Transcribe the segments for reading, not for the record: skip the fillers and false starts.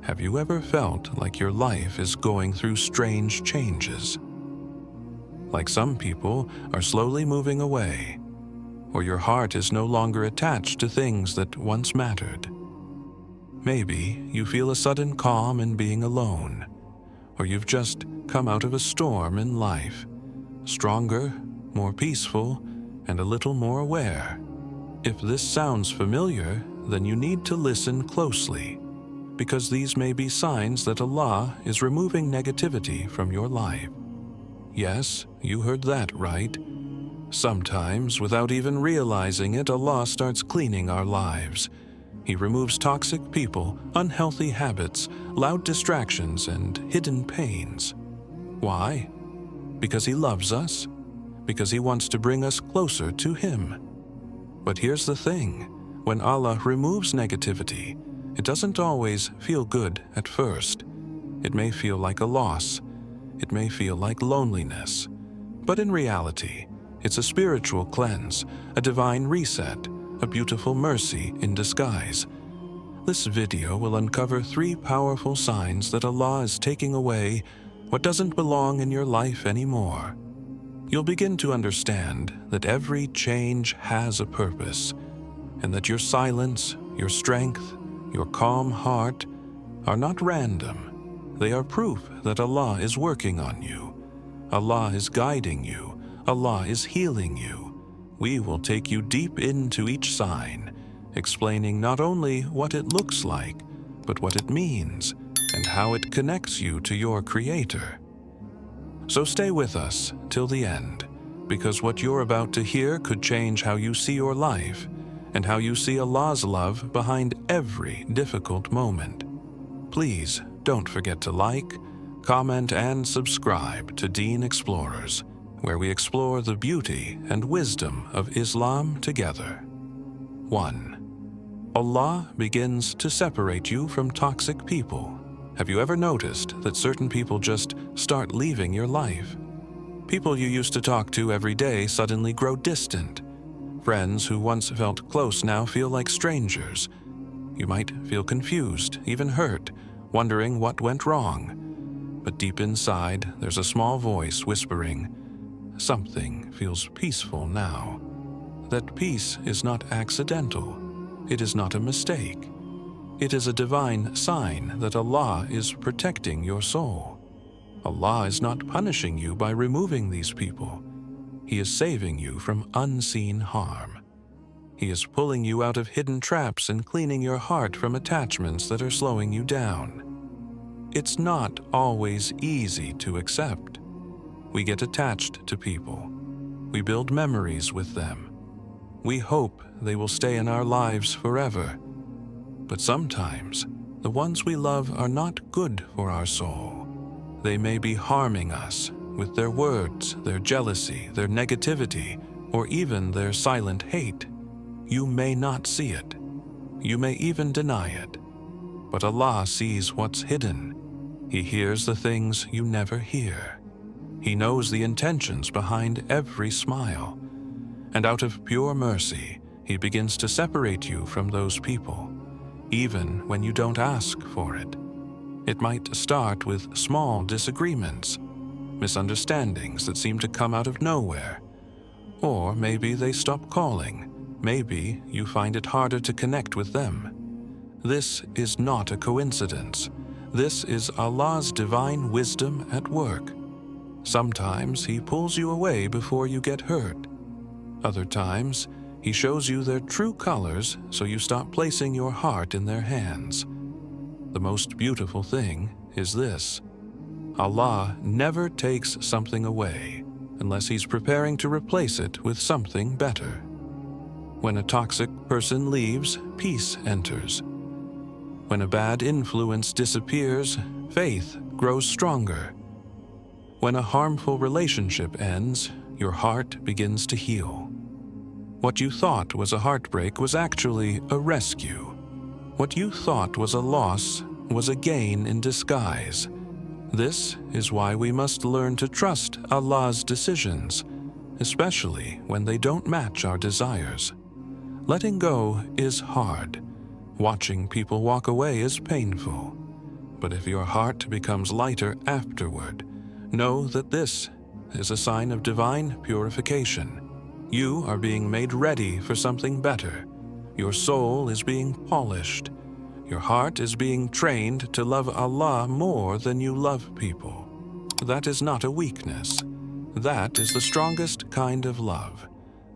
Have you ever felt like your life is going through strange changes? Like some people are slowly moving away, or your heart is no longer attached to things that once mattered. Maybe you feel a sudden calm in being alone, or you've just come out of a storm in life, stronger, more peaceful, and a little more aware. If this sounds familiar, then you need to listen closely, because these may be signs that Allah is removing negativity from your life. Yes, you heard that right. Sometimes, without even realizing it, Allah starts cleaning our lives. He removes toxic people, unhealthy habits, loud distractions, and hidden pains. Why? Because He loves us, because He wants to bring us closer to Him. But here's the thing, when Allah removes negativity, it doesn't always feel good at first. It may feel like a loss. It may feel like loneliness. But in reality, it's a spiritual cleanse, a divine reset, a beautiful mercy in disguise. This video will uncover 3 powerful signs that Allah is taking away what doesn't belong in your life anymore. You'll begin to understand that every change has a purpose, and that your silence, your strength, your calm heart are not random. They are proof that Allah is working on you. Allah is guiding you. Allah is healing you. We will take you deep into each sign, explaining not only what it looks like, but what it means and how it connects you to your Creator. So stay with us till the end, because what you're about to hear could change how you see your life and how you see Allah's love behind every difficult moment. Please don't forget to like, comment, and subscribe to Deen Explorers, where we explore the beauty and wisdom of Islam together. 1. Allah begins to separate you from toxic people. Have you ever noticed that certain people just start leaving your life? People you used to talk to every day suddenly grow distant. Friends who once felt close now feel like strangers. You might feel confused, even hurt, wondering what went wrong. But deep inside, there's a small voice whispering, "Something feels peaceful now." That peace is not accidental. It is not a mistake. It is a divine sign that Allah is protecting your soul. Allah is not punishing you by removing these people. He is saving you from unseen harm. He is pulling you out of hidden traps and cleaning your heart from attachments that are slowing you down. It's not always easy to accept. We get attached to people. We build memories with them. We hope they will stay in our lives forever. But sometimes, the ones we love are not good for our soul. They may be harming us with their words, their jealousy, their negativity, or even their silent hate. You may not see it. You may even deny it. But Allah sees what's hidden. He hears the things you never hear. He knows the intentions behind every smile. And out of pure mercy, He begins to separate you from those people, even when you don't ask for it. It might start with small disagreements, misunderstandings that seem to come out of nowhere. Or maybe they stop calling. Maybe you find it harder to connect with them. This is not a coincidence. This is Allah's divine wisdom at work. Sometimes He pulls you away before you get hurt. Other times, He shows you their true colors so you stop placing your heart in their hands. The most beautiful thing is this: Allah never takes something away unless He's preparing to replace it with something better. When a toxic person leaves, peace enters. When a bad influence disappears, faith grows stronger. When a harmful relationship ends, your heart begins to heal. What you thought was a heartbreak was actually a rescue. What you thought was a loss was a gain in disguise. This is why we must learn to trust Allah's decisions, especially when they don't match our desires. Letting go is hard. Watching people walk away is painful. But if your heart becomes lighter afterward, know that this is a sign of divine purification. You are being made ready for something better. Your soul is being polished. Your heart is being trained to love Allah more than you love people. That is not a weakness. That is the strongest kind of love,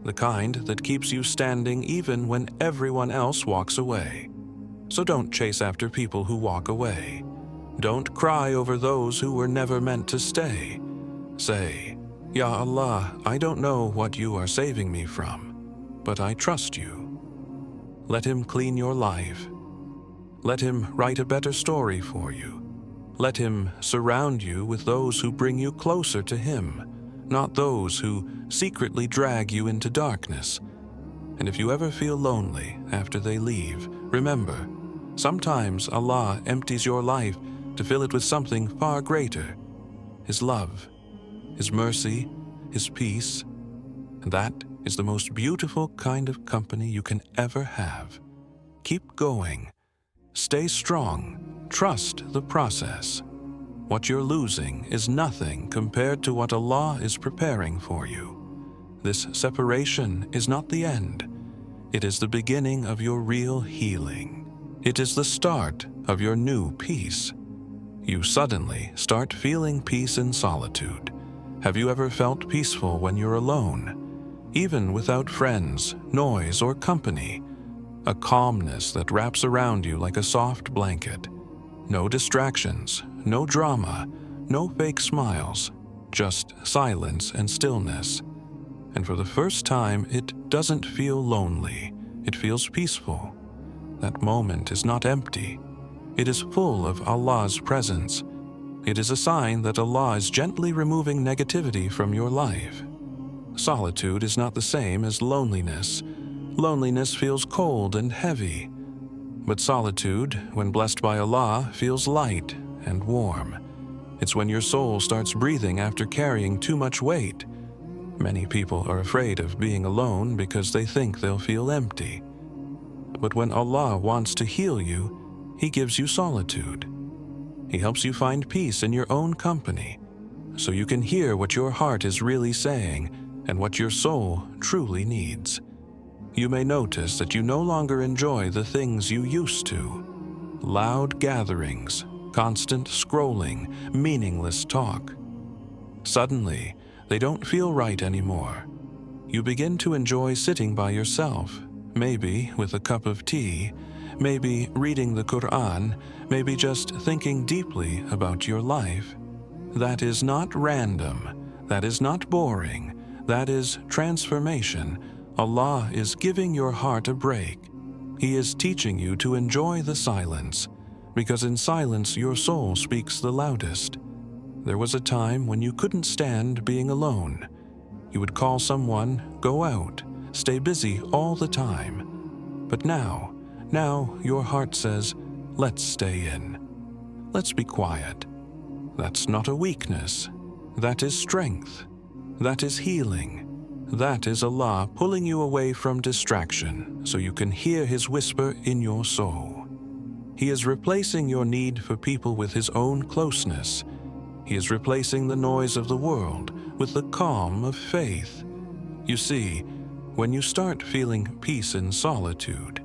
the kind that keeps you standing even when everyone else walks away. So don't chase after people who walk away. Don't cry over those who were never meant to stay. Say, Ya Allah, I don't know what you are saving me from, but I trust you. Let Him clean your life. Let Him write a better story for you. Let Him surround you with those who bring you closer to Him, not those who secretly drag you into darkness. And if you ever feel lonely after they leave, remember, sometimes Allah empties your life to fill it with something far greater: His love, His mercy, His peace. And that is the most beautiful kind of company you can ever have. Keep going. Stay strong. Trust the process. What you're losing is nothing compared to what Allah is preparing for you. This separation is not the end. It is the beginning of your real healing. It is the start of your new peace. You suddenly start feeling peace in solitude. Have you ever felt peaceful when you're alone? Even without friends, noise, or company. A calmness that wraps around you like a soft blanket. No distractions, no drama, no fake smiles, just silence and stillness. And for the first time, it doesn't feel lonely. It feels peaceful. That moment is not empty. It is full of Allah's presence. It is a sign that Allah is gently removing negativity from your life. Solitude is not the same as loneliness. Loneliness feels cold and heavy. But solitude, when blessed by Allah, feels light and warm. It's when your soul starts breathing after carrying too much weight. Many people are afraid of being alone because they think they'll feel empty. But when Allah wants to heal you, He gives you solitude. He helps you find peace in your own company, so you can hear what your heart is really saying and what your soul truly needs. You may notice that you no longer enjoy the things you used to. Loud gatherings, constant scrolling, meaningless talk. Suddenly, they don't feel right anymore. You begin to enjoy sitting by yourself, maybe with a cup of tea, maybe reading the Quran, maybe just thinking deeply about your life. That is not random. That is not boring. That is transformation. Allah is giving your heart a break. He is teaching you to enjoy the silence, because in silence your soul speaks the loudest. There was a time when you couldn't stand being alone. You would call someone, go out, stay busy all the time. But now your heart says, let's stay in. Let's be quiet. That's not a weakness. That is strength. That is healing. That is Allah pulling you away from distraction so you can hear His whisper in your soul. He is replacing your need for people with His own closeness. He is replacing the noise of the world with the calm of faith. You see, when you start feeling peace in solitude,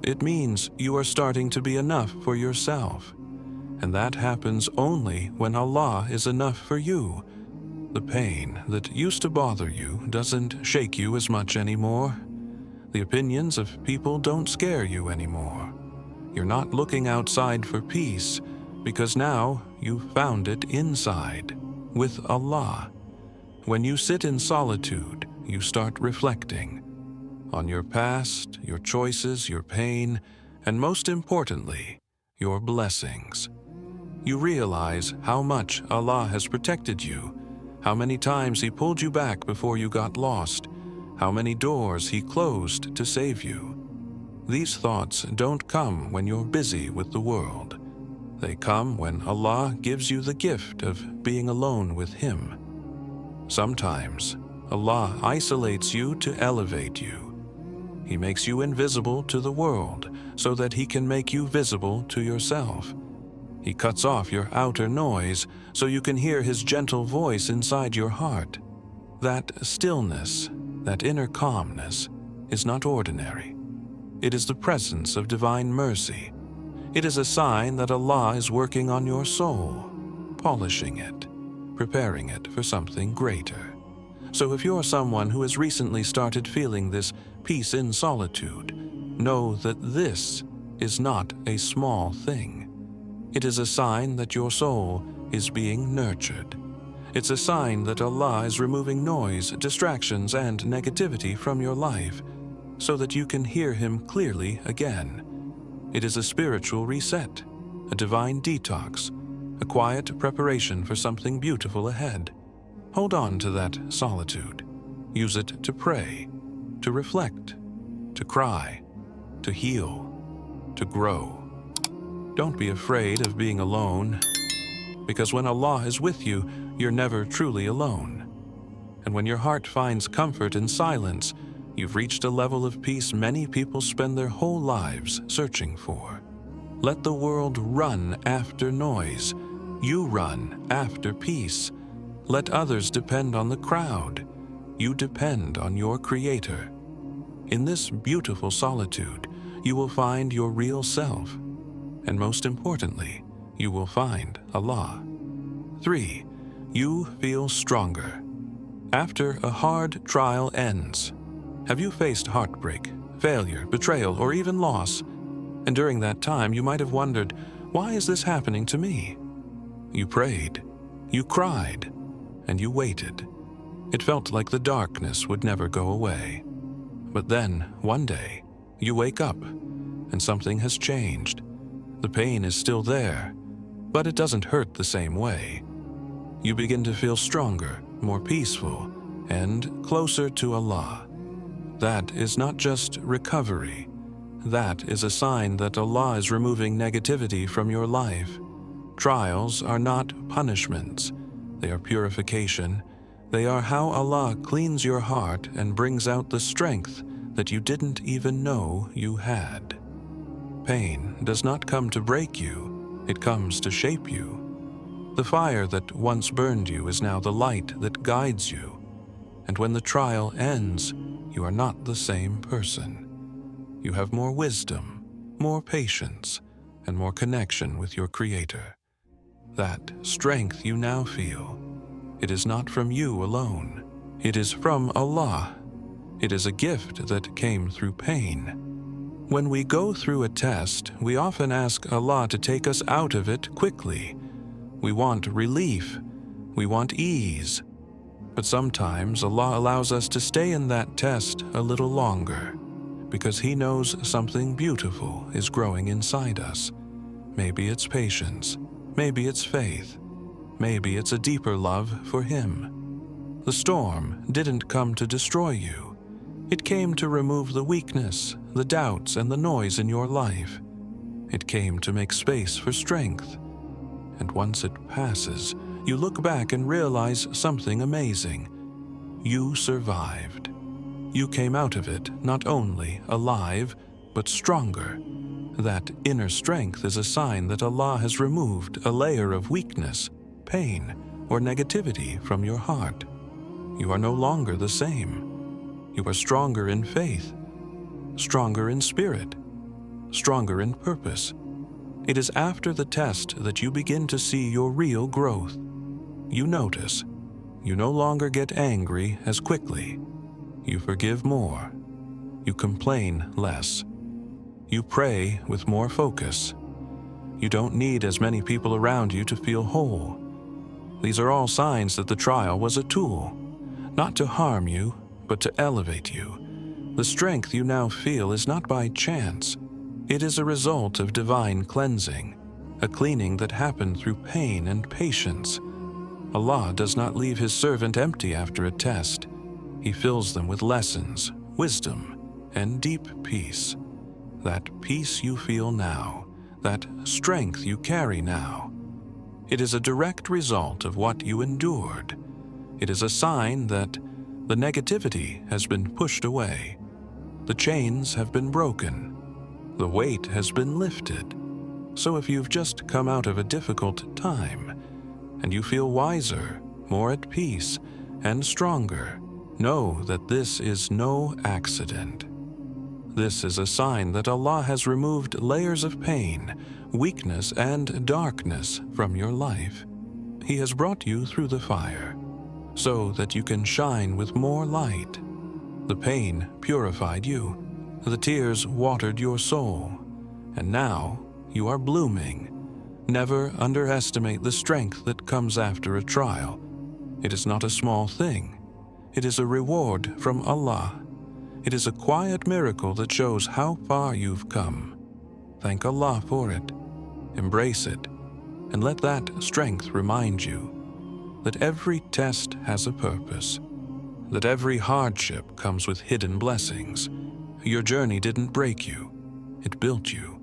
it means you are starting to be enough for yourself. And that happens only when Allah is enough for you. The pain that used to bother you doesn't shake you as much anymore. The opinions of people don't scare you anymore. You're not looking outside for peace, because now you've found it inside, with Allah. When you sit in solitude, you start reflecting on your past, your choices, your pain, and most importantly, your blessings. You realize how much Allah has protected you, how many times He pulled you back before you got lost, how many doors He closed to save you. These thoughts don't come when you're busy with the world. They come when Allah gives you the gift of being alone with Him. Sometimes Allah isolates you to elevate you. He makes you invisible to the world so that He can make you visible to yourself. He cuts off your outer noise so you can hear His gentle voice inside your heart. That stillness, that inner calmness, is not ordinary. It is the presence of divine mercy. It is a sign that Allah is working on your soul, polishing it, preparing it for something greater. So if you're someone who has recently started feeling this peace in solitude, know that this is not a small thing. It is a sign that your soul is being nurtured. It's a sign that Allah is removing noise, distractions, and negativity from your life so that you can hear Him clearly again. It is a spiritual reset, a divine detox, a quiet preparation for something beautiful ahead. Hold on to that solitude. Use it to pray, to reflect, to cry, to heal, to grow. Don't be afraid of being alone, because when Allah is with you, you're never truly alone. And when your heart finds comfort in silence, you've reached a level of peace many people spend their whole lives searching for. Let the world run after noise. You run after peace. Let others depend on the crowd. You depend on your Creator. In this beautiful solitude, you will find your real self. And most importantly, you will find Allah. 3. You feel stronger. After a hard trial ends, have you faced heartbreak, failure, betrayal, or even loss? And during that time, you might have wondered, why is this happening to me? You prayed, you cried, and you waited. It felt like the darkness would never go away. But then, one day, you wake up, and something has changed. The pain is still there, but it doesn't hurt the same way. You begin to feel stronger, more peaceful, and closer to Allah. That is not just recovery. That is a sign that Allah is removing negativity from your life. Trials are not punishments. They are purification. They are how Allah cleans your heart and brings out the strength that you didn't even know you had. Pain does not come to break you. It comes to shape you. The fire that once burned you is now the light that guides you. And when the trial ends, you are not the same person. You have more wisdom, more patience, and more connection with your Creator. That strength you now feel, it is not from you alone. It is from Allah. It is a gift that came through pain. When we go through a test, we often ask Allah to take us out of it quickly. We want relief. We want ease. But sometimes Allah allows us to stay in that test a little longer because He knows something beautiful is growing inside us. Maybe it's patience. Maybe it's faith. Maybe it's a deeper love for Him. The storm didn't come to destroy you. It came to remove the weakness, the doubts, and the noise in your life. It came to make space for strength. And once it passes, you look back and realize something amazing. You survived. You came out of it not only alive, but stronger. That inner strength is a sign that Allah has removed a layer of weakness, pain, or negativity from your heart. You are no longer the same. You are stronger in faith, stronger in spirit, stronger in purpose. It is after the test that you begin to see your real growth. You notice. You no longer get angry as quickly. You forgive more. You complain less. You pray with more focus. You don't need as many people around you to feel whole. These are all signs that the trial was a tool, not to harm you, but to elevate you. The strength you now feel is not by chance. It is a result of divine cleansing, a cleaning that happened through pain and patience. Allah does not leave His servant empty after a test. He fills them with lessons, wisdom, and deep peace. That peace you feel now, that strength you carry now, it is a direct result of what you endured. It is a sign that the negativity has been pushed away. The chains have been broken. The weight has been lifted. So if you've just come out of a difficult time, and you feel wiser, more at peace, and stronger, know that this is no accident. This is a sign that Allah has removed layers of pain, weakness, and darkness from your life. He has brought you through the fire, so that you can shine with more light. The pain purified you, the tears watered your soul, and now you are blooming. Never underestimate the strength that comes after a trial. It is not a small thing. It is a reward from Allah. It is a quiet miracle that shows how far you've come. Thank Allah for it. Embrace it, and let that strength remind you that every test has a purpose, that every hardship comes with hidden blessings. Your journey didn't break you, it built you.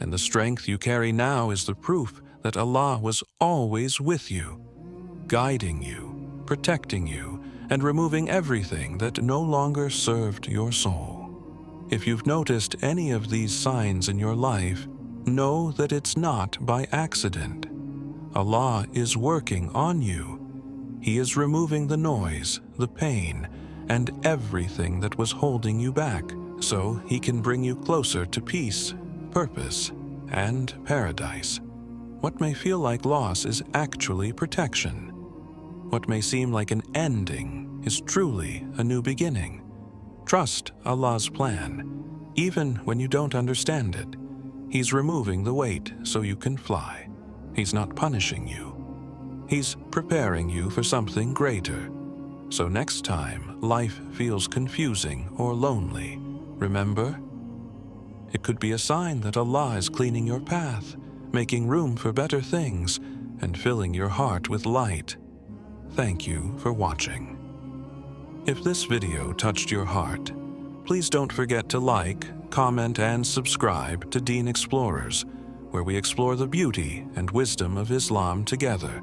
And the strength you carry now is the proof that Allah was always with you, guiding you, protecting you, and removing everything that no longer served your soul. If you've noticed any of these signs in your life, know that it's not by accident. Allah is working on you. He is removing the noise, the pain, and everything that was holding you back, so He can bring you closer to peace, purpose, and paradise. What may feel like loss is actually protection. What may seem like an ending is truly a new beginning. Trust Allah's plan, even when you don't understand it. He's removing the weight so you can fly. He's not punishing you. He's preparing you for something greater. So next time life feels confusing or lonely, remember, it could be a sign that Allah is cleaning your path, making room for better things, and filling your heart with light. Thank you for watching. If this video touched your heart, please don't forget to like, comment, and subscribe to Deen Explorers, where we explore the beauty and wisdom of Islam together.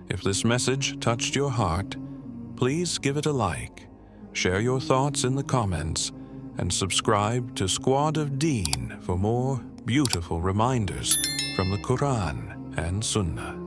If this message touched your heart, please give it a like, share your thoughts in the comments, and subscribe to Squad of Deen for more beautiful reminders from the Quran and Sunnah.